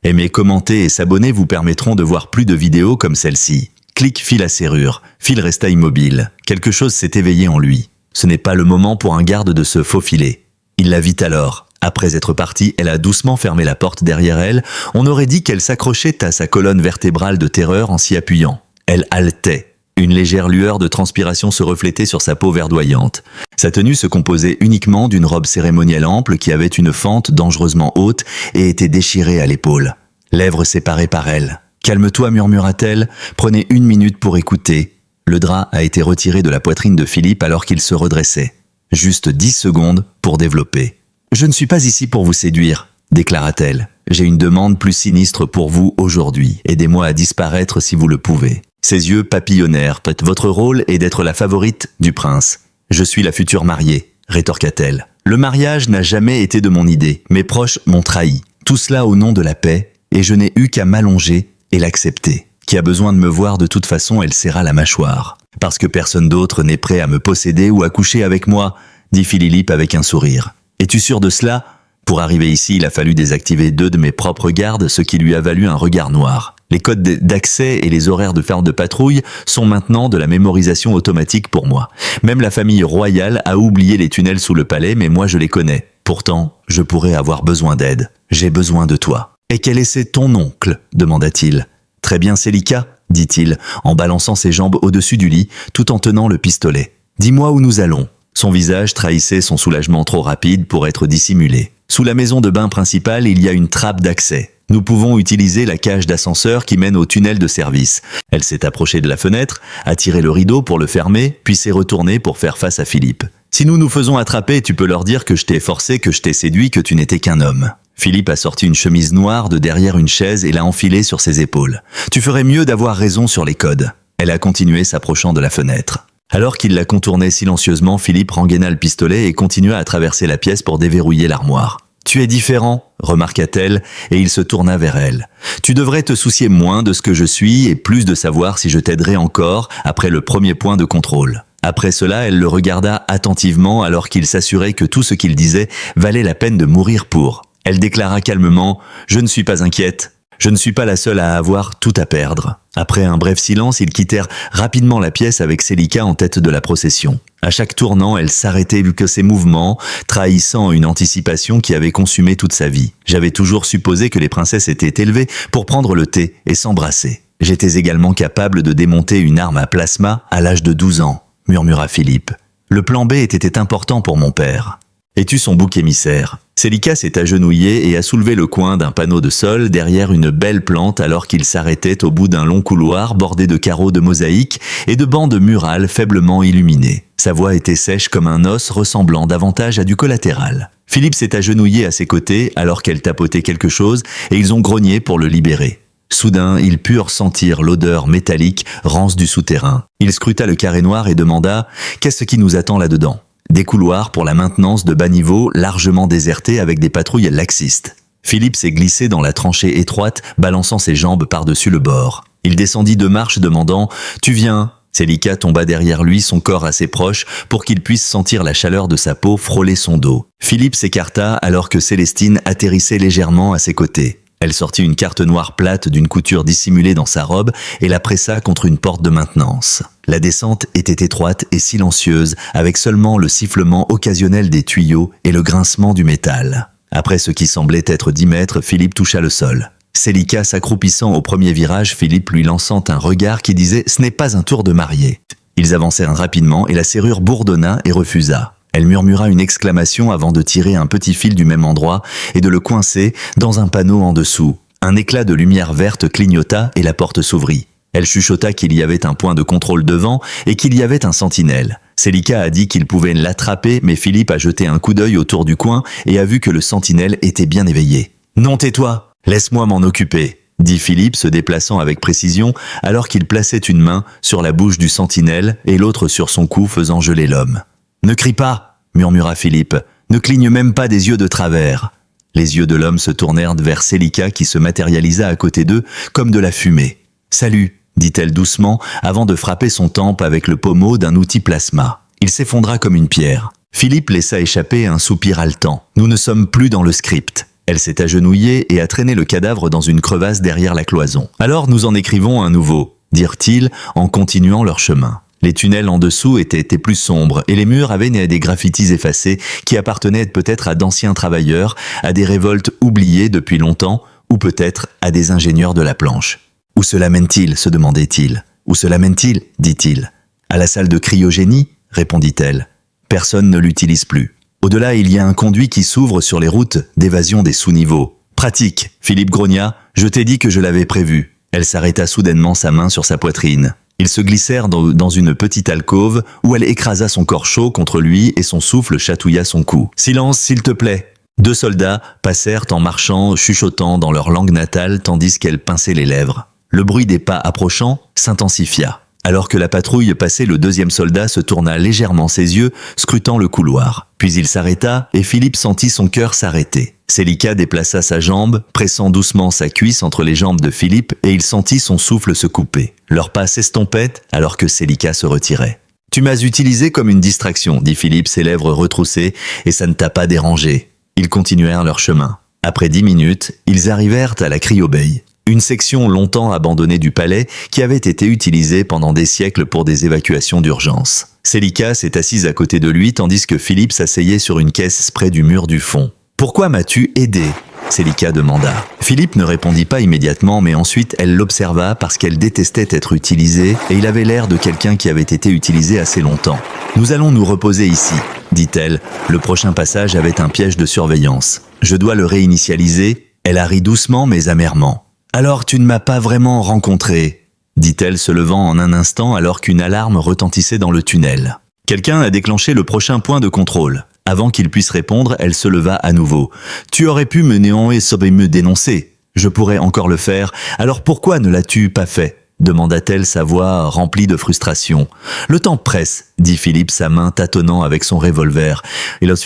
Aimer, commenter et s'abonner vous permettront de voir plus de vidéos comme celle-ci. Clic, file à serrure. Phil resta immobile. Quelque chose s'est éveillé en lui. Ce n'est pas le moment pour un garde de se faufiler. Il la vit alors. Après être partie, elle a doucement fermé la porte derrière elle. On aurait dit qu'elle s'accrochait à sa colonne vertébrale de terreur en s'y appuyant. Elle haletait. Une légère lueur de transpiration se reflétait sur sa peau verdoyante. Sa tenue se composait uniquement d'une robe cérémonielle ample qui avait une fente dangereusement haute et était déchirée à l'épaule. Lèvres séparées par elle. « Calme-toi » murmura-t-elle. « Prenez 1 minute pour écouter. » Le drap a été retiré de la poitrine de Philippe alors qu'il se redressait. Juste 10 secondes pour développer. « Je ne suis pas ici pour vous séduire », déclara-t-elle. « J'ai une demande plus sinistre pour vous aujourd'hui. Aidez-moi à disparaître si vous le pouvez. » Ses yeux papillonnèrent. « Votre rôle est d'être la favorite du prince. »« Je suis la future mariée », rétorqua-t-elle. « Le mariage n'a jamais été de mon idée. Mes proches m'ont trahi. Tout cela au nom de la paix, et je n'ai eu qu'à m'allonger et l'accepter. Qui a besoin de me voir de toute façon, elle serra la mâchoire. « Parce que personne d'autre n'est prêt à me posséder ou à coucher avec moi », dit Philippe avec un sourire. « Es-tu sûr de cela ?» Pour arriver ici, il a fallu désactiver 2 de mes propres gardes, ce qui lui a valu un regard noir. Les codes d'accès et les horaires de ferme de patrouille sont maintenant de la mémorisation automatique pour moi. Même la famille royale a oublié les tunnels sous le palais, mais moi je les connais. Pourtant, je pourrais avoir besoin d'aide. J'ai besoin de toi. « Et quel est ton oncle ?» demanda-t-il. « Très bien, Célica, » dit-il, en balançant ses jambes au-dessus du lit, tout en tenant le pistolet. « Dis-moi où nous allons. » Son visage trahissait son soulagement trop rapide pour être dissimulé. Sous la maison de bain principale, il y a une trappe d'accès. Nous pouvons utiliser la cage d'ascenseur qui mène au tunnel de service. Elle s'est approchée de la fenêtre, a tiré le rideau pour le fermer, puis s'est retournée pour faire face à Philippe. « Si nous nous faisons attraper, tu peux leur dire que je t'ai forcé, que je t'ai séduit, que tu n'étais qu'un homme. » Philippe a sorti une chemise noire de derrière une chaise et l'a enfilée sur ses épaules. « Tu ferais mieux d'avoir raison sur les codes. » Elle a continué s'approchant de la fenêtre. Alors qu'il la contournait silencieusement, Philippe rengaina le pistolet et continua à traverser la pièce pour déverrouiller l'armoire. « Tu es différent », remarqua-t-elle, et il se tourna vers elle. « Tu devrais te soucier moins de ce que je suis et plus de savoir si je t'aiderai encore après le premier point de contrôle. » Après cela, elle le regarda attentivement alors qu'il s'assurait que tout ce qu'il disait valait la peine de mourir pour. Elle déclara calmement « Je ne suis pas inquiète. Je ne suis pas la seule à avoir tout à perdre. » Après un bref silence, ils quittèrent rapidement la pièce avec Célica en tête de la procession. À chaque tournant, elle s'arrêtait que ses mouvements, trahissant une anticipation qui avait consumé toute sa vie. J'avais toujours supposé que les princesses étaient élevées pour prendre le thé et s'embrasser. J'étais également capable de démonter une arme à plasma à l'âge de 12 ans, murmura Philippe. Le plan B était important pour mon père. Es-tu son bouc émissaire ? Célica s'est agenouillée et a soulevé le coin d'un panneau de sol derrière une belle plante alors qu'il s'arrêtait au bout d'un long couloir bordé de carreaux de mosaïque et de bandes murales faiblement illuminées. Sa voix était sèche comme un os ressemblant davantage à du collatéral. Philippe s'est agenouillé à ses côtés alors qu'elle tapotait quelque chose et ils ont grogné pour le libérer. Soudain, ils purent sentir l'odeur métallique rance du souterrain. Il scruta le carré noir et demanda « Qu'est-ce qui nous attend là-dedans ?» Des couloirs pour la maintenance de bas niveau largement désertés avec des patrouilles laxistes. Philippe s'est glissé dans la tranchée étroite, balançant ses jambes par-dessus le bord. Il descendit 2 marches demandant « Tu viens ?» Célica tomba derrière lui, son corps assez proche, pour qu'il puisse sentir la chaleur de sa peau frôler son dos. Philippe s'écarta alors que Célestine atterrissait légèrement à ses côtés. Elle sortit une carte noire plate d'une couture dissimulée dans sa robe et la pressa contre une porte de maintenance. La descente était étroite et silencieuse, avec seulement le sifflement occasionnel des tuyaux et le grincement du métal. Après ce qui semblait être 10 mètres, Philippe toucha le sol. Célica s'accroupissant au premier virage, Philippe lui lançant un regard qui disait « Ce n'est pas un tour de mariée ». Ils avancèrent rapidement et la serrure bourdonna et refusa. Elle murmura une exclamation avant de tirer un petit fil du même endroit et de le coincer dans un panneau en dessous. Un éclat de lumière verte clignota et la porte s'ouvrit. Elle chuchota qu'il y avait un point de contrôle devant et qu'il y avait un sentinelle. Célica a dit qu'il pouvait l'attraper, mais Philippe a jeté un coup d'œil autour du coin et a vu que le sentinelle était bien éveillé. « Non, tais-toi, laisse-moi m'en occuper », dit Philippe se déplaçant avec précision alors qu'il plaçait une main sur la bouche du sentinelle et l'autre sur son cou faisant geler l'homme. « Ne crie pas !» murmura Philippe. « Ne cligne même pas des yeux de travers. » Les yeux de l'homme se tournèrent vers Célica qui se matérialisa à côté d'eux comme de la fumée. « Salut !» dit-elle doucement avant de frapper son tempe avec le pommeau d'un outil plasma. Il s'effondra comme une pierre. Philippe laissa échapper un soupir haletant. « Nous ne sommes plus dans le script. Elle s'est agenouillée et a traîné le cadavre dans une crevasse derrière la cloison. « Alors nous en écrivons un nouveau », dirent-ils en continuant leur chemin. Les tunnels en dessous étaient plus sombres et les murs avaient des graffitis effacés qui appartenaient peut-être à d'anciens travailleurs, à des révoltes oubliées depuis longtemps ou peut-être à des ingénieurs de la planche. « Où cela mène-t-il » se demandait-il. « Où cela mène-t-il » dit-il. « À la salle de cryogénie » répondit-elle. Personne ne l'utilise plus. Au-delà, il y a un conduit qui s'ouvre sur les routes d'évasion des sous-niveaux. « Pratique, Philippe grogna, je t'ai dit que je l'avais prévu. » Elle s'arrêta soudainement, sa main sur sa poitrine. Ils se glissèrent dans une petite alcôve où elle écrasa son corps chaud contre lui et son souffle chatouilla son cou. « Silence, s'il te plaît !» 2 soldats passèrent en marchant, chuchotant dans leur langue natale tandis qu'elle pinçait les lèvres. Le bruit des pas approchant s'intensifia. Alors que la patrouille passait, le 2e soldat se tourna légèrement ses yeux, scrutant le couloir. Puis il s'arrêta et Philippe sentit son cœur s'arrêter. Célika déplaça sa jambe, pressant doucement sa cuisse entre les jambes de Philippe et il sentit son souffle se couper. Leurs pas s'estompaient alors que Célika se retirait. « Tu m'as utilisé comme une distraction », dit Philippe, ses lèvres retroussées, « et ça ne t'a pas dérangé. » Ils continuèrent leur chemin. Après 10 minutes, ils arrivèrent à la Cryo-Bay. Une section longtemps abandonnée du palais qui avait été utilisée pendant des siècles pour des évacuations d'urgence. Célika s'est assise à côté de lui tandis que Philippe s'asseyait sur une caisse près du mur du fond. « Pourquoi m'as-tu aidé ?» Célika demanda. Philippe ne répondit pas immédiatement, mais ensuite elle l'observa parce qu'elle détestait être utilisée et il avait l'air de quelqu'un qui avait été utilisé assez longtemps. « Nous allons nous reposer ici », dit-elle. Le prochain passage avait un piège de surveillance. « Je dois le réinitialiser ?» Elle a ri doucement mais amèrement. « Alors tu ne m'as pas vraiment rencontré ?» dit-elle se levant en un instant alors qu'une alarme retentissait dans le tunnel. Quelqu'un a déclenché le prochain point de contrôle. Avant qu'il puisse répondre, elle se leva à nouveau. « Tu aurais pu me me dénoncer. Je pourrais encore le faire. Alors pourquoi ne l'as-tu pas fait ?» demanda-t-elle, sa voix remplie de frustration. « Le temps presse, » dit Philippe, sa main tâtonnant avec son revolver. Ils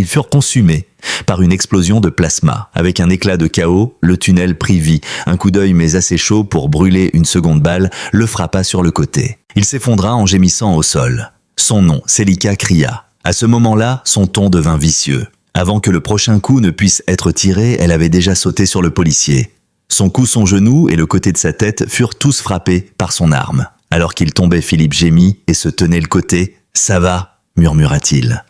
furent consumés par une explosion de plasma. Avec un éclat de chaos, le tunnel prit vie. Un coup d'œil mais assez chaud pour brûler une seconde balle le frappa sur le côté. Il s'effondra en gémissant au sol. Son nom, Célika cria. À ce moment-là, son ton devint vicieux. Avant que le prochain coup ne puisse être tiré, elle avait déjà sauté sur le policier. Son cou, son genou et le côté de sa tête furent tous frappés par son arme. Alors qu'il tombait, Philippe gémit et se tenait le côté. « Ça va » murmura-t-il.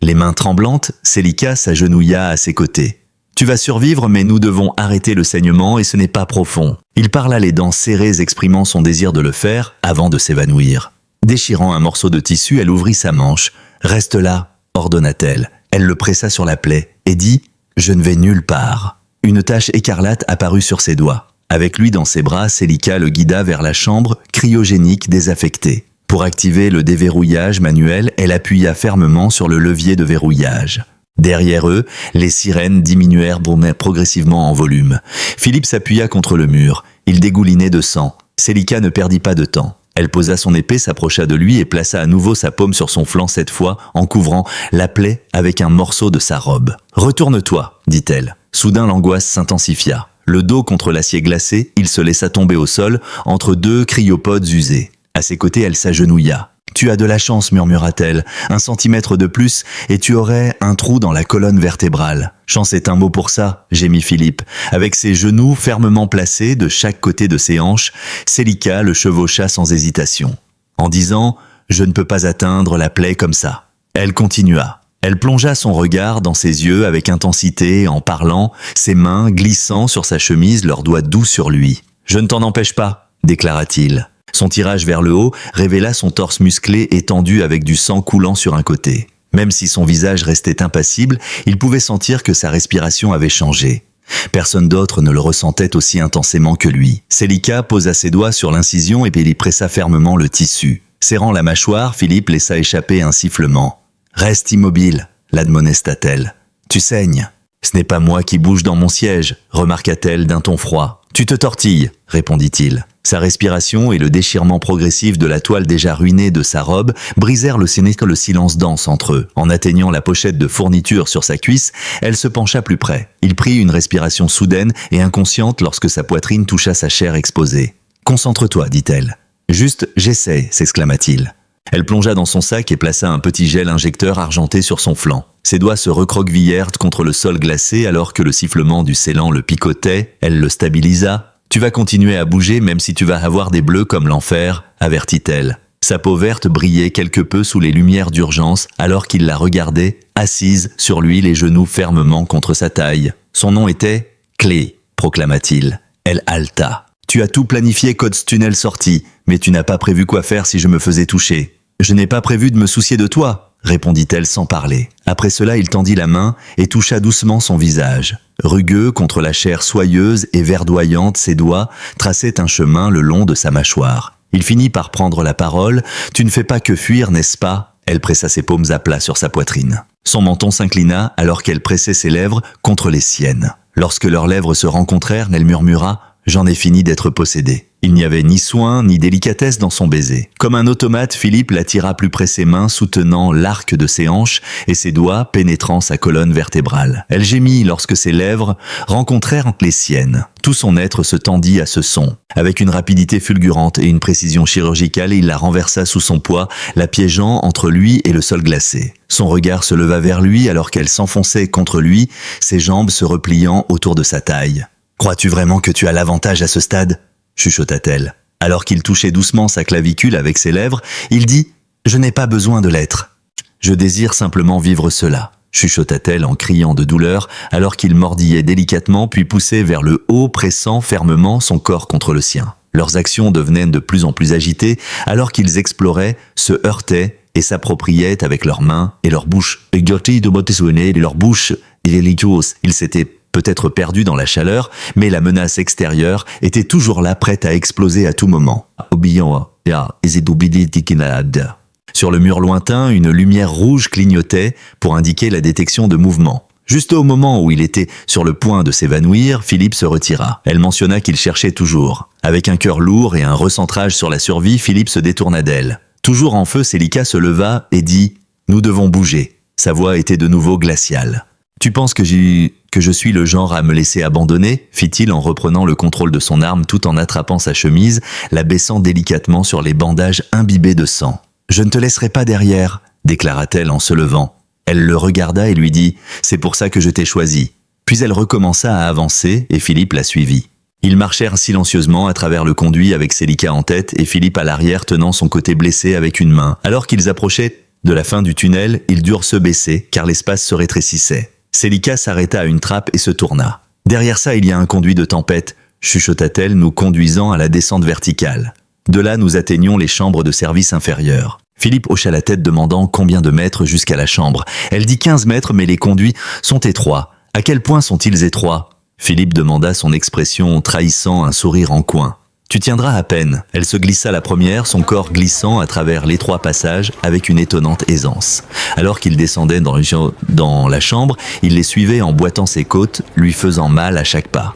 Les mains tremblantes, Célika s'agenouilla à ses côtés. « Tu vas survivre, mais nous devons arrêter le saignement et ce n'est pas profond. » Il parla les dents serrées exprimant son désir de le faire avant de s'évanouir. Déchirant un morceau de tissu, elle ouvrit sa manche. « Reste là » ordonna-t-elle. Elle le pressa sur la plaie et dit « Je ne vais nulle part ». Une tache écarlate apparut sur ses doigts. Avec lui dans ses bras, Célika le guida vers la chambre cryogénique désaffectée. Pour activer le déverrouillage manuel, elle appuya fermement sur le levier de verrouillage. Derrière eux, les sirènes diminuèrent progressivement en volume. Philippe s'appuya contre le mur. Il dégoulinait de sang. Célika ne perdit pas de temps. Elle posa son épée, s'approcha de lui et plaça à nouveau sa paume sur son flanc, cette fois en couvrant la plaie avec un morceau de sa robe. « Retourne-toi » dit-elle. Soudain, l'angoisse s'intensifia. Le dos contre l'acier glacé, il se laissa tomber au sol entre 2 cryopodes usés. À ses côtés, elle s'agenouilla. « Tu as de la chance » murmura-t-elle. « 1 centimètre de plus et tu aurais un trou dans la colonne vertébrale. »« Chance est un mot pour ça » gémit Philippe. Avec ses genoux fermement placés de chaque côté de ses hanches, Célika le chevaucha sans hésitation. En disant « Je ne peux pas atteindre la plaie comme ça ». Elle continua. Elle plongea son regard dans ses yeux avec intensité en parlant, ses mains glissant sur sa chemise, leurs doigts doux sur lui. « Je ne t'en empêche pas » déclara-t-il. Son tirage vers le haut révéla son torse musclé et tendu avec du sang coulant sur un côté. Même si son visage restait impassible, il pouvait sentir que sa respiration avait changé. Personne d'autre ne le ressentait aussi intensément que lui. Célika posa ses doigts sur l'incision et il pressa fermement le tissu. Serrant la mâchoire, Philippe laissa échapper un sifflement. « Reste immobile » l'admonesta-t-elle. « Tu saignes. »« Ce n'est pas moi qui bouge dans mon siège » remarqua-t-elle d'un ton froid. « Tu te tortilles » répondit-il. Sa respiration et le déchirement progressif de la toile déjà ruinée de sa robe brisèrent le silence dense entre eux. En atteignant la pochette de fourniture sur sa cuisse, elle se pencha plus près. Il prit une respiration soudaine et inconsciente lorsque sa poitrine toucha sa chair exposée. « Concentre-toi » dit-elle. « Juste, j'essaie » s'exclama-t-il. Elle plongea dans son sac et plaça un petit gel injecteur argenté sur son flanc. Ses doigts se recroquevillèrent contre le sol glacé alors que le sifflement du scellant le picotait. Elle le stabilisa. « Tu vas continuer à bouger même si tu vas avoir des bleus comme l'enfer », avertit-elle. Sa peau verte brillait quelque peu sous les lumières d'urgence alors qu'il la regardait, assise sur lui, les genoux fermement contre sa taille. Son nom était Clé, proclama-t-il. Elle haleta. « Tu as tout planifié code tunnel sortie, mais tu n'as pas prévu quoi faire si je me faisais toucher. »« Je n'ai pas prévu de me soucier de toi, » répondit-elle sans parler. Après cela, il tendit la main et toucha doucement son visage. Rugueux contre la chair soyeuse et verdoyante, ses doigts traçaient un chemin le long de sa mâchoire. Il finit par prendre la parole. « Tu ne fais pas que fuir, n'est-ce pas ?» Elle pressa ses paumes à plat sur sa poitrine. Son menton s'inclina alors qu'elle pressait ses lèvres contre les siennes. Lorsque leurs lèvres se rencontrèrent, elle murmura « J'en ai fini d'être possédé ». Il n'y avait ni soin ni délicatesse dans son baiser. Comme un automate, Philippe l'attira plus près, ses mains soutenant l'arc de ses hanches et ses doigts pénétrant sa colonne vertébrale. Elle gémit lorsque ses lèvres rencontrèrent les siennes. Tout son être se tendit à ce son. Avec une rapidité fulgurante et une précision chirurgicale, il la renversa sous son poids, la piégeant entre lui et le sol glacé. Son regard se leva vers lui alors qu'elle s'enfonçait contre lui, ses jambes se repliant autour de sa taille. « Crois-tu vraiment que tu as l'avantage à ce stade ?» chuchota-t-elle. Alors qu'il touchait doucement sa clavicule avec ses lèvres, il dit « Je n'ai pas besoin de l'être. Je désire simplement vivre cela. » chuchota-t-elle en criant de douleur alors qu'il mordillait délicatement puis poussait vers le haut, pressant fermement son corps contre le sien. Leurs actions devenaient de plus en plus agitées alors qu'ils exploraient, se heurtaient et s'appropriaient avec leurs mains et leurs bouches. Ils s'étaient peut-être perdu dans la chaleur, mais la menace extérieure était toujours là, prête à exploser à tout moment. Sur le mur lointain, une lumière rouge clignotait pour indiquer la détection de mouvement. Juste au moment où il était sur le point de s'évanouir, Philippe se retira. Elle mentionna qu'il cherchait toujours. Avec un cœur lourd et un recentrage sur la survie, Philippe se détourna d'elle. Toujours en feu, Célica se leva et dit « Nous devons bouger ». Sa voix était de nouveau glaciale. « Tu penses que je suis le genre à me laisser abandonner ?» fit-il en reprenant le contrôle de son arme tout en attrapant sa chemise, la baissant délicatement sur les bandages imbibés de sang. « Je ne te laisserai pas derrière » déclara-t-elle en se levant. Elle le regarda et lui dit « C'est pour ça que je t'ai choisi ». Puis elle recommença à avancer et Philippe la suivit. Ils marchèrent silencieusement à travers le conduit avec Célica en tête et Philippe à l'arrière tenant son côté blessé avec une main. Alors qu'ils approchaient de la fin du tunnel, ils durent se baisser car l'espace se rétrécissait. Célica s'arrêta à une trappe et se tourna. « Derrière ça, il y a un conduit de tempête », chuchota-t-elle, nous conduisant à la descente verticale. De là, nous atteignons les chambres de service inférieures. Philippe hocha la tête demandant combien de mètres jusqu'à la chambre. Elle dit 15 mètres, mais les conduits sont étroits. À quel point sont-ils étroits ? Philippe demanda, son expression trahissant un sourire en coin. Tu tiendras à peine. Elle se glissa la première, son corps glissant à travers l'étroit passage avec une étonnante aisance. Alors qu'il descendait dans la chambre, il les suivait en boitant ses côtes, lui faisant mal à chaque pas.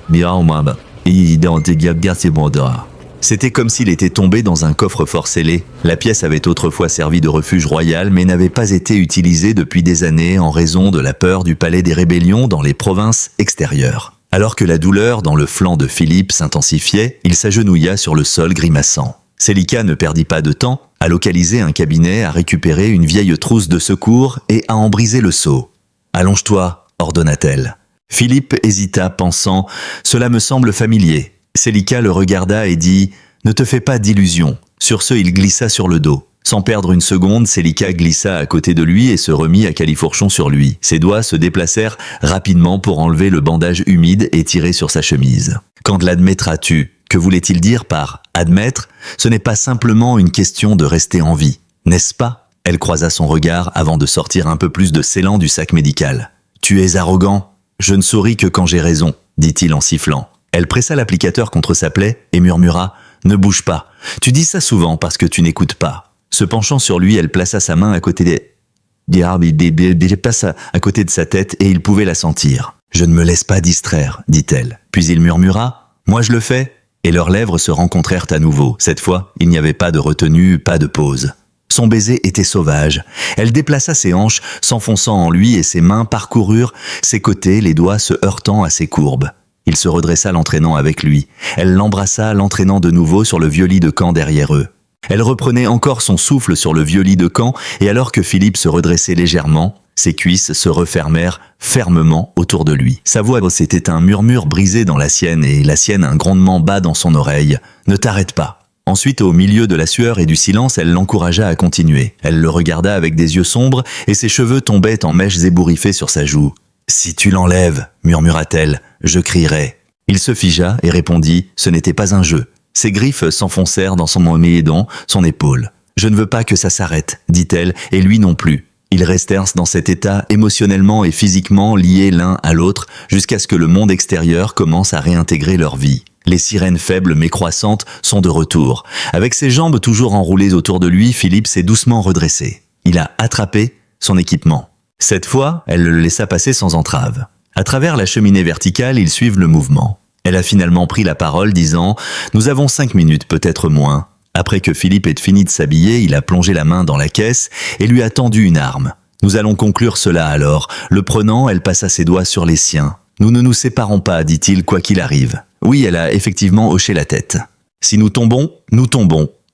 C'était comme s'il était tombé dans un coffre-fort scellé. La pièce avait autrefois servi de refuge royal, mais n'avait pas été utilisée depuis des années en raison de la peur du palais des rébellions dans les provinces extérieures. Alors que la douleur dans le flanc de Philippe s'intensifiait, il s'agenouilla sur le sol grimaçant. Célica ne perdit pas de temps à localiser un cabinet, à récupérer une vieille trousse de secours et à en briser le seau. « Allonge-toi », ordonna-t-elle. Philippe hésita, pensant « Cela me semble familier ». Célica le regarda et dit « Ne te fais pas d'illusions ». Sur ce, il glissa sur le dos. Sans perdre une seconde, Célica glissa à côté de lui et se remit à califourchon sur lui. Ses doigts se déplacèrent rapidement pour enlever le bandage humide et tirer sur sa chemise. « Quand l'admettras-tu » Que voulait-il dire par « admettre » Ce n'est pas simplement une question de rester en vie, n'est-ce pas ? Elle croisa son regard avant de sortir un peu plus de scellant du sac médical. « Tu es arrogant ?»« Je ne souris que quand j'ai raison », dit-il en sifflant. Elle pressa l'applicateur contre sa plaie et murmura « Ne bouge pas. Tu dis ça souvent parce que tu n'écoutes pas. » Se penchant sur lui, elle plaça sa main à côté de sa tête et il pouvait la sentir. « Je ne me laisse pas distraire, » dit-elle. Puis il murmura « Moi je le fais ?» Et leurs lèvres se rencontrèrent à nouveau. Cette fois, il n'y avait pas de retenue, pas de pause. Son baiser était sauvage. Elle déplaça ses hanches, s'enfonçant en lui et ses mains parcoururent ses côtés, les doigts se heurtant à ses courbes. Il se redressa l'entraînant avec lui. Elle l'embrassa, l'entraînant de nouveau sur le vieux lit de camp derrière eux. Elle reprenait encore son souffle sur le vieux lit de camp, et alors que Philippe se redressait légèrement, ses cuisses se refermèrent fermement autour de lui. Sa voix, c'était un murmure brisé dans la sienne, et la sienne un grondement bas dans son oreille. « Ne t'arrête pas !» Ensuite, au milieu de la sueur et du silence, elle l'encouragea à continuer. Elle le regarda avec des yeux sombres, et ses cheveux tombaient en mèches ébouriffées sur sa joue. « Si tu l'enlèves, murmura-t-elle, je crierai. » Il se figea et répondit « Ce n'était pas un jeu. » Ses griffes s'enfoncèrent dans son médon, son épaule. « Je ne veux pas que ça s'arrête, dit-elle, et lui non plus. » Ils restèrent dans cet état émotionnellement et physiquement liés l'un à l'autre jusqu'à ce que le monde extérieur commence à réintégrer leur vie. Les sirènes faibles mais croissantes sont de retour. Avec ses jambes toujours enroulées autour de lui, Philippe s'est doucement redressé. Il a attrapé son équipement. Cette fois, elle le laissa passer sans entrave. À travers la cheminée verticale, ils suivent le mouvement. Elle a finalement pris la parole, disant « Nous avons 5 minutes, peut-être moins. » Après que Philippe ait fini de s'habiller, il a plongé la main dans la caisse et lui a tendu une arme. « Nous allons conclure cela alors. » Le prenant, elle passa ses doigts sur les siens. « Nous ne nous séparons pas, dit-il, quoi qu'il arrive. » Oui, elle a effectivement hoché la tête. « Si nous tombons,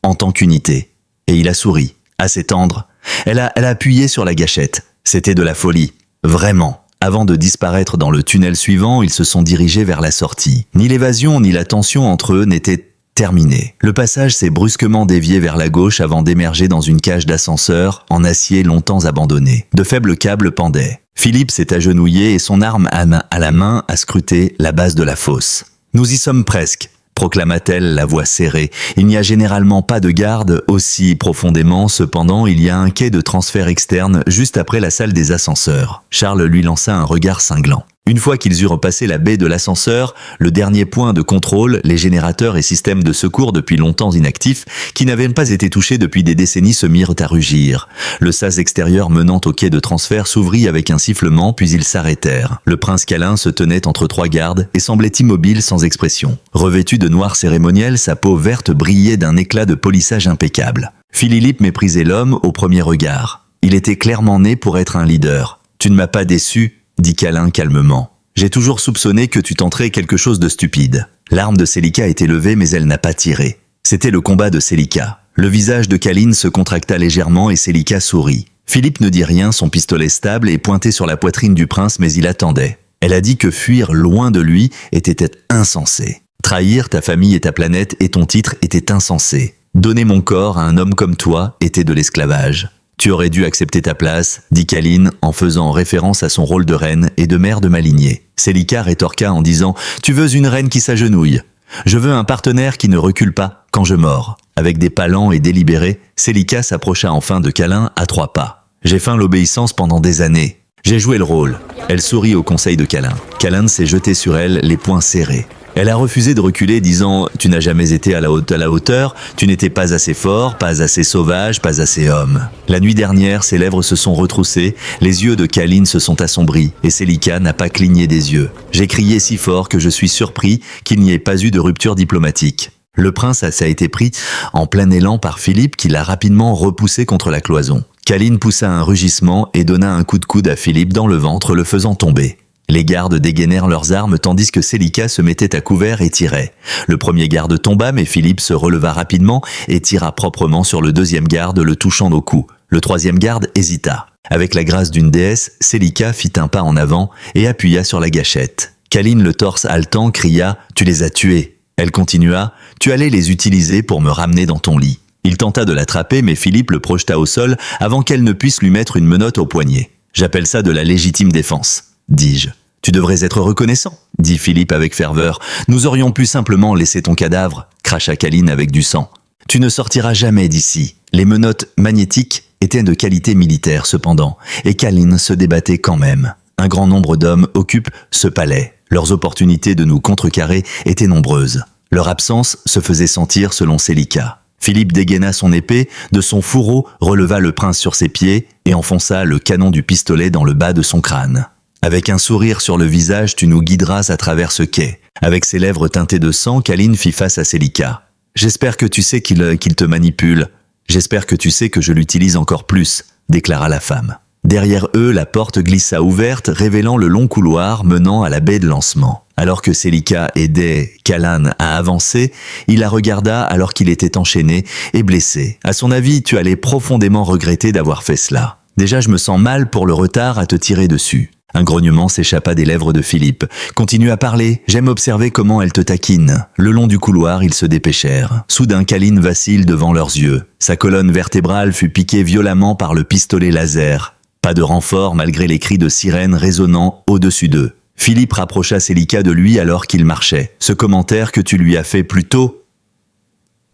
en tant qu'unité. » Et il a souri, assez tendre. Elle a appuyé sur la gâchette. C'était de la folie. Vraiment. Avant de disparaître dans le tunnel suivant, ils se sont dirigés vers la sortie. Ni l'évasion ni la tension entre eux n'étaient terminées. Le passage s'est brusquement dévié vers la gauche avant d'émerger dans une cage d'ascenseur en acier longtemps abandonnée. De faibles câbles pendaient. Philippe s'est agenouillé et son arme à la main a scruté la base de la fosse. « Nous y sommes presque », proclama-t-elle, la voix serrée. Il n'y a généralement pas de garde aussi profondément, cependant il y a un quai de transfert externe juste après la salle des ascenseurs. Charles lui lança un regard cinglant. Une fois qu'ils eurent passé la baie de l'ascenseur, le dernier point de contrôle, les générateurs et systèmes de secours depuis longtemps inactifs, qui n'avaient pas été touchés depuis des décennies, se mirent à rugir. Le sas extérieur menant au quai de transfert s'ouvrit avec un sifflement, puis ils s'arrêtèrent. Le prince Câlin se tenait entre 3 gardes et semblait immobile sans expression. Revêtu de noir cérémoniel, sa peau verte brillait d'un éclat de polissage impeccable. Philippe méprisait l'homme au premier regard. Il était clairement né pour être un leader. « Tu ne m'as pas déçu », dit Câlin calmement. « J'ai toujours soupçonné que tu tenterais quelque chose de stupide. » L'arme de Célika était levée mais elle n'a pas tiré. C'était le combat de Célika. Le visage de Câline se contracta légèrement et Célika sourit. Philippe ne dit rien, son pistolet stable est pointé sur la poitrine du prince mais il attendait. Elle a dit que fuir loin de lui était insensé. Trahir ta famille et ta planète et ton titre était insensé. Donner mon corps à un homme comme toi était de l'esclavage. « Tu aurais dû accepter ta place », dit Câline en faisant référence à son rôle de reine et de mère de ma lignée. Célika rétorqua en disant « Tu veux une reine qui s'agenouille. Je veux un partenaire qui ne recule pas quand je mords. » Avec des pas lents et délibérés, Célika s'approcha enfin de Câlin à 3 pas. « J'ai feint l'obéissance pendant des années. J'ai joué le rôle. » Elle sourit au conseil de Câlin. Câlin s'est jeté sur elle, les poings serrés. Elle a refusé de reculer, disant « Tu n'as jamais été à la hauteur, tu n'étais pas assez fort, pas assez sauvage, pas assez homme. » La nuit dernière, ses lèvres se sont retroussées, les yeux de Câline se sont assombris, et Célika n'a pas cligné des yeux. J'ai crié si fort que je suis surpris qu'il n'y ait pas eu de rupture diplomatique. Le prince a été pris en plein élan par Philippe qui l'a rapidement repoussé contre la cloison. Câline poussa un rugissement et donna un coup de coude à Philippe dans le ventre, le faisant tomber. Les gardes dégainèrent leurs armes tandis que Célika se mettait à couvert et tirait. Le premier garde tomba mais Philippe se releva rapidement et tira proprement sur le deuxième garde, le touchant au cou. Le troisième garde hésita. Avec la grâce d'une déesse, Célika fit un pas en avant et appuya sur la gâchette. Câline, le torse haletant, cria « Tu les as tués !» Elle continua « Tu allais les utiliser pour me ramener dans ton lit. » Il tenta de l'attraper mais Philippe le projeta au sol avant qu'elle ne puisse lui mettre une menotte au poignet. « J'appelle ça de la légitime défense », dis-je. « Tu devrais être reconnaissant, » dit Philippe avec ferveur. « Nous aurions pu simplement laisser ton cadavre, » cracha Câline avec du sang. « Tu ne sortiras jamais d'ici. » Les menottes magnétiques étaient de qualité militaire cependant, et Câline se débattait quand même. Un grand nombre d'hommes occupent ce palais. Leurs opportunités de nous contrecarrer étaient nombreuses. Leur absence se faisait sentir selon Célika. Philippe dégaina son épée, de son fourreau releva le prince sur ses pieds et enfonça le canon du pistolet dans le bas de son crâne. Avec un sourire sur le visage, tu nous guideras à travers ce quai. Avec ses lèvres teintées de sang, Câline fit face à Célika. J'espère que tu sais qu'il te manipule. J'espère que tu sais que je l'utilise encore plus, déclara la femme. Derrière eux, la porte glissa ouverte, révélant le long couloir menant à la baie de lancement. Alors que Celica aidait Callan à avancer, il la regarda alors qu'il était enchaîné et blessé. À son avis, tu allais profondément regretter d'avoir fait cela. Déjà, je me sens mal pour le retard à te tirer dessus. Un grognement s'échappa des lèvres de Philippe. Continue à parler, j'aime observer comment elle te taquine. Le long du couloir, ils se dépêchèrent. Soudain, Callan vacille devant leurs yeux. Sa colonne vertébrale fut piquée violemment par le pistolet laser. Pas de renfort malgré les cris de sirène résonnant au-dessus d'eux. Philippe rapprocha Celica de lui alors qu'il marchait. Ce commentaire que tu lui as fait plus tôt.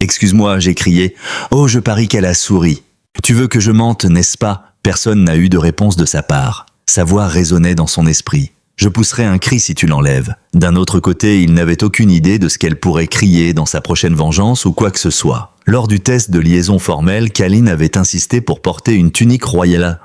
Excuse-moi, j'ai crié. Oh, je parie qu'elle a souri. Tu veux que je mente, n'est-ce pas? Personne n'a eu de réponse de sa part. Sa voix résonnait dans son esprit. Je pousserai un cri si tu l'enlèves. D'un autre côté, il n'avait aucune idée de ce qu'elle pourrait crier dans sa prochaine vengeance ou quoi que ce soit. Lors du test de liaison formelle, Callan avait insisté pour porter une tunique royale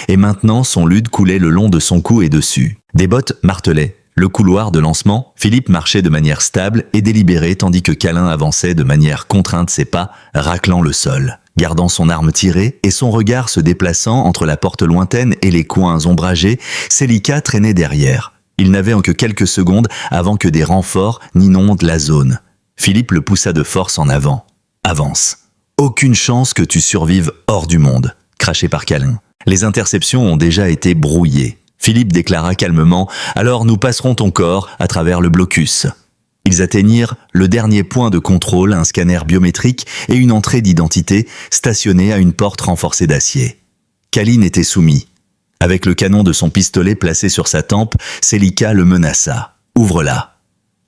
et maintenant son lude coulait le long de son cou et dessus. Des bottes martelaient le couloir de lancement. Philippe marchait de manière stable et délibérée tandis que Callan avançait de manière contrainte, ses pas raclant le sol. Gardant son arme tirée et son regard se déplaçant entre la porte lointaine et les coins ombragés, Celica traînait derrière. Il n'avait que quelques secondes avant que des renforts n'inondent la zone. Philippe le poussa de force en avant. Avance. Aucune chance que tu survives hors du monde, craché par Callan. Les interceptions ont déjà été brouillées. Philippe déclara calmement « Alors nous passerons ton corps à travers le blocus ». Ils atteignirent le dernier point de contrôle, un scanner biométrique et une entrée d'identité stationnée à une porte renforcée d'acier. Callan était soumis. Avec le canon de son pistolet placé sur sa tempe, Celica le menaça. « Ouvre-la ».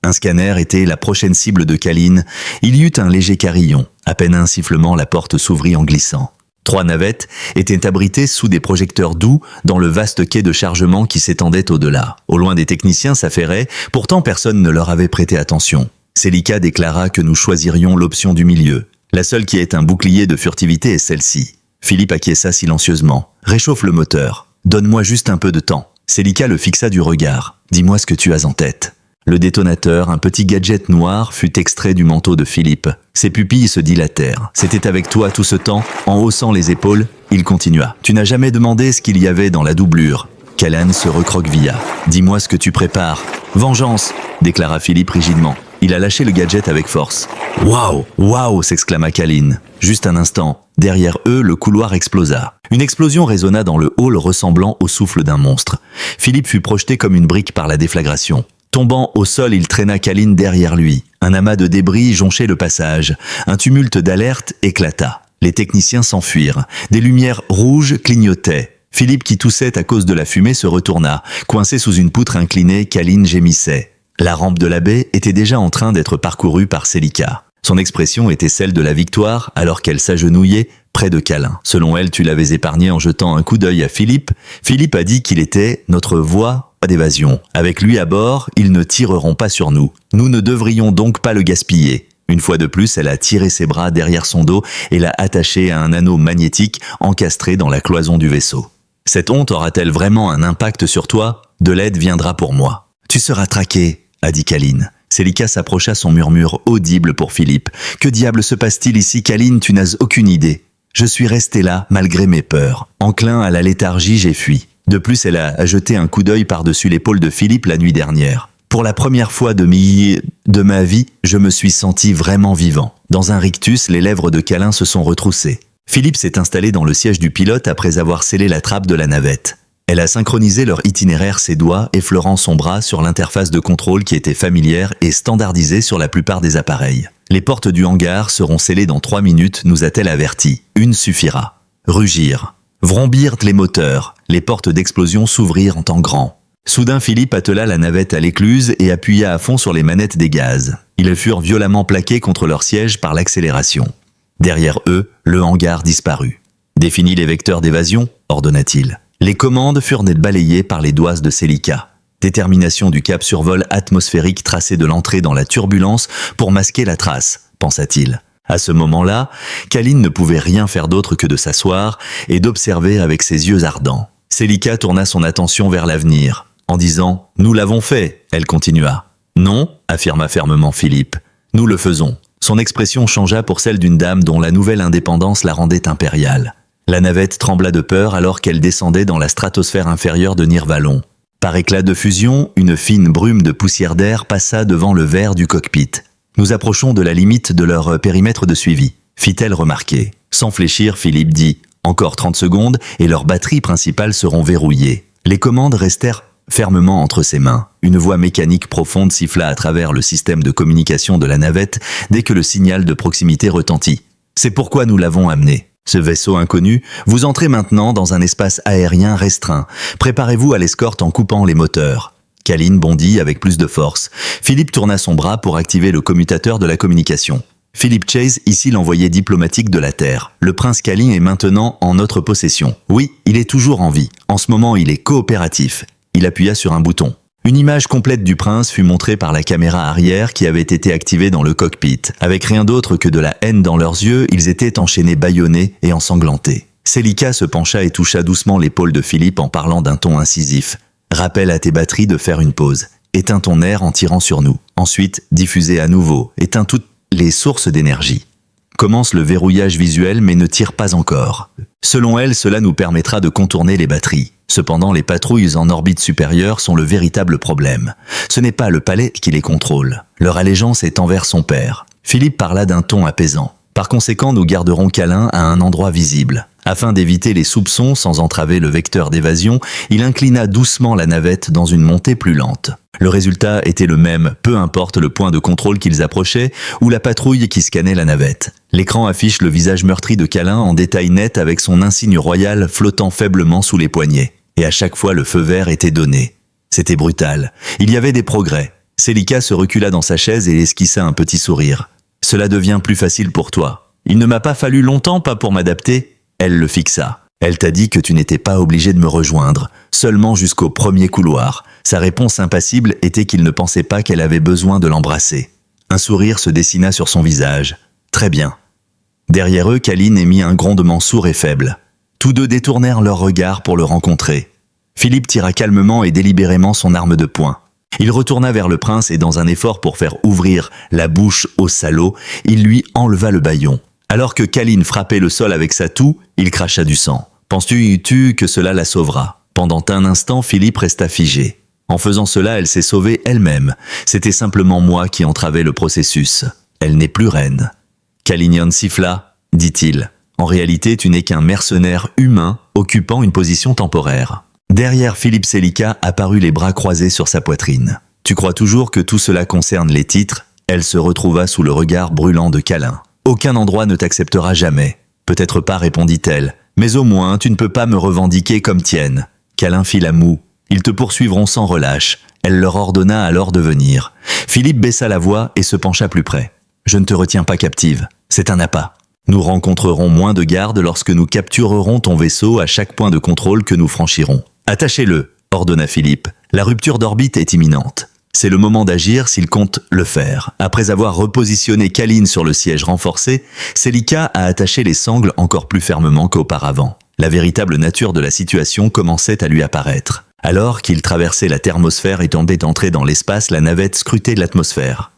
Un scanner était la prochaine cible de Callan. Il y eut un léger carillon. À peine un sifflement, la porte s'ouvrit en glissant. 3 navettes étaient abritées sous des projecteurs doux dans le vaste quai de chargement qui s'étendait au-delà. Au loin des techniciens s'affairait, pourtant personne ne leur avait prêté attention. Celica déclara que nous choisirions l'option du milieu. La seule qui ait un bouclier de furtivité est celle-ci. Philippe acquiesça silencieusement. « Réchauffe le moteur. Donne-moi juste un peu de temps. » Celica le fixa du regard. « Dis-moi ce que tu as en tête. » Le détonateur, un petit gadget noir, fut extrait du manteau de Philippe. Ses pupilles se dilatèrent. « C'était avec toi tout ce temps ?» En haussant les épaules, il continua. « Tu n'as jamais demandé ce qu'il y avait dans la doublure. » Callan se recroquevilla. « Dis-moi ce que tu prépares. »« Vengeance !» déclara Philippe rigidement. Il a lâché le gadget avec force. « Waouh ! Waouh !» s'exclama Callan. Juste un instant. Derrière eux, le couloir explosa. Une explosion résonna dans le hall ressemblant au souffle d'un monstre. Philippe fut projeté comme une brique par la déflagration. Tombant au sol, il traîna Callan derrière lui. Un amas de débris jonchait le passage. Un tumulte d'alerte éclata. Les techniciens s'enfuirent. Des lumières rouges clignotaient. Philippe, qui toussait à cause de la fumée, se retourna. Coincé sous une poutre inclinée, Callan gémissait. La rampe de la baie était déjà en train d'être parcourue par Celica. Son expression était celle de la victoire alors qu'elle s'agenouillait près de Callan. Selon elle, tu l'avais épargné en jetant un coup d'œil à Philippe. Philippe a dit qu'il était notre voie d'évasion. Avec lui à bord, ils ne tireront pas sur nous. Nous ne devrions donc pas le gaspiller. Une fois de plus, elle a tiré ses bras derrière son dos et l'a attaché à un anneau magnétique encastré dans la cloison du vaisseau. Cette honte aura-t-elle vraiment un impact sur toi? De l'aide viendra pour moi. Tu seras traqué, a dit Callan. Celica s'approcha, son murmure audible pour Philippe. Que diable se passe-t-il ici, Callan? Tu n'as aucune idée. Je suis resté là, malgré mes peurs. Enclin à la léthargie, j'ai fui. De plus, elle a jeté un coup d'œil par-dessus l'épaule de Philippe la nuit dernière. Pour la première fois de ma vie, je me suis senti vraiment vivant. Dans un rictus, les lèvres de Callan se sont retroussées. Philippe s'est installé dans le siège du pilote après avoir scellé la trappe de la navette. Elle a synchronisé leur itinéraire, ses doigts effleurant son bras sur l'interface de contrôle qui était familière et standardisée sur la plupart des appareils. Les portes du hangar seront scellées dans 3 minutes, nous a-t-elle averti. Une suffira. Rugir. Vrombirent les moteurs. Les portes d'explosion s'ouvrirent en temps grand. Soudain, Philippe attela la navette à l'écluse et appuya à fond sur les manettes des gaz. Ils furent violemment plaqués contre leur siège par l'accélération. Derrière eux, le hangar disparut. « Définis les vecteurs d'évasion » ordonna-t-il. Les commandes furent net balayées par les doigts de Celica. Détermination du cap survol atmosphérique tracé de l'entrée dans la turbulence pour masquer la trace, pensa-t-il. À ce moment-là, Callan ne pouvait rien faire d'autre que de s'asseoir et d'observer avec ses yeux ardents. Celica tourna son attention vers l'avenir. En disant « Nous l'avons fait », elle continua. « Non », affirma fermement Philippe. « Nous le faisons ». Son expression changea pour celle d'une dame dont la nouvelle indépendance la rendait impériale. La navette trembla de peur alors qu'elle descendait dans la stratosphère inférieure de Nirvalon. Par éclat de fusion, une fine brume de poussière d'air passa devant le verre du cockpit. « Nous approchons de la limite de leur périmètre de suivi », fit-elle remarquer. Sans fléchir, Philippe dit « Encore 30 secondes et leurs batteries principales seront verrouillées ». Les commandes restèrent fermement entre ses mains. Une voix mécanique profonde siffla à travers le système de communication de la navette dès que le signal de proximité retentit. « C'est pourquoi nous l'avons amené. Ce vaisseau inconnu, vous entrez maintenant dans un espace aérien restreint. Préparez-vous à l'escorte en coupant les moteurs. » Kalin bondit avec plus de force. Philippe tourna son bras pour activer le commutateur de la communication. Philip Chase, ici l'envoyé diplomatique de la Terre. Le prince Kalin est maintenant en notre possession. Oui, il est toujours en vie. En ce moment, il est coopératif. Il appuya sur un bouton. Une image complète du prince fut montrée par la caméra arrière qui avait été activée dans le cockpit. Avec rien d'autre que de la haine dans leurs yeux, ils étaient enchaînés, bâillonnés et ensanglantés. Celica se pencha et toucha doucement l'épaule de Philippe en parlant d'un ton incisif. « Rappelle à tes batteries de faire une pause. Éteins ton air en tirant sur nous. Ensuite, diffusez à nouveau. Éteins toutes les sources d'énergie. Commence le verrouillage visuel mais ne tire pas encore. Selon elle, cela nous permettra de contourner les batteries. Cependant, les patrouilles en orbite supérieure sont le véritable problème. Ce n'est pas le palais qui les contrôle. Leur allégeance est envers son père. » Philippe parla d'un ton apaisant. « Par conséquent, nous garderons Kalin à un endroit visible. » Afin d'éviter les soupçons sans entraver le vecteur d'évasion, il inclina doucement la navette dans une montée plus lente. Le résultat était le même, peu importe le point de contrôle qu'ils approchaient ou la patrouille qui scannait la navette. L'écran affiche le visage meurtri de Kalin en détail net avec son insigne royal flottant faiblement sous les poignets. Et à chaque fois le feu vert était donné. C'était brutal. Il y avait des progrès. Celica se recula dans sa chaise et esquissa un petit sourire. « Cela devient plus facile pour toi. Il ne m'a pas fallu longtemps, pas pour m'adapter. » Elle le fixa. « Elle t'a dit que tu n'étais pas obligé de me rejoindre, seulement jusqu'au premier couloir. » Sa réponse impassible était qu'il ne pensait pas qu'elle avait besoin de l'embrasser. Un sourire se dessina sur son visage. « Très bien. » Derrière eux, Kalin émit un grondement sourd et faible. Tous deux détournèrent leurs regards pour le rencontrer. Philippe tira calmement et délibérément son arme de poing. Il retourna vers le prince et dans un effort pour faire ouvrir la bouche au salaud, il lui enleva le bâillon. Alors que Kalin frappait le sol avec sa toux, il cracha du sang. « Penses-tu que cela la sauvera ?» Pendant un instant, Philippe resta figé. En faisant cela, elle s'est sauvée elle-même. C'était simplement moi qui entravais le processus. Elle n'est plus reine. Kalinian siffla, dit-il. En réalité, tu n'es qu'un mercenaire humain occupant une position temporaire. Derrière Philippe Celica apparut les bras croisés sur sa poitrine. Tu crois toujours que tout cela concerne les titres? Elle se retrouva sous le regard brûlant de Kalin. Aucun endroit ne t'acceptera jamais. Peut-être pas, répondit-elle. Mais au moins, tu ne peux pas me revendiquer comme tienne. Kalin fit la moue. Ils te poursuivront sans relâche. Elle leur ordonna alors de venir. Philippe baissa la voix et se pencha plus près. Je ne te retiens pas captive. C'est un appât. Nous rencontrerons moins de gardes lorsque nous capturerons ton vaisseau à chaque point de contrôle que nous franchirons. Attachez-le, ordonna Philippe. La rupture d'orbite est imminente. C'est le moment d'agir s'il compte le faire. Après avoir repositionné Kalin sur le siège renforcé, Celica a attaché les sangles encore plus fermement qu'auparavant. La véritable nature de la situation commençait à lui apparaître. Alors qu'il traversait la thermosphère et tombait entrer dans l'espace, la navette scrutait l'atmosphère.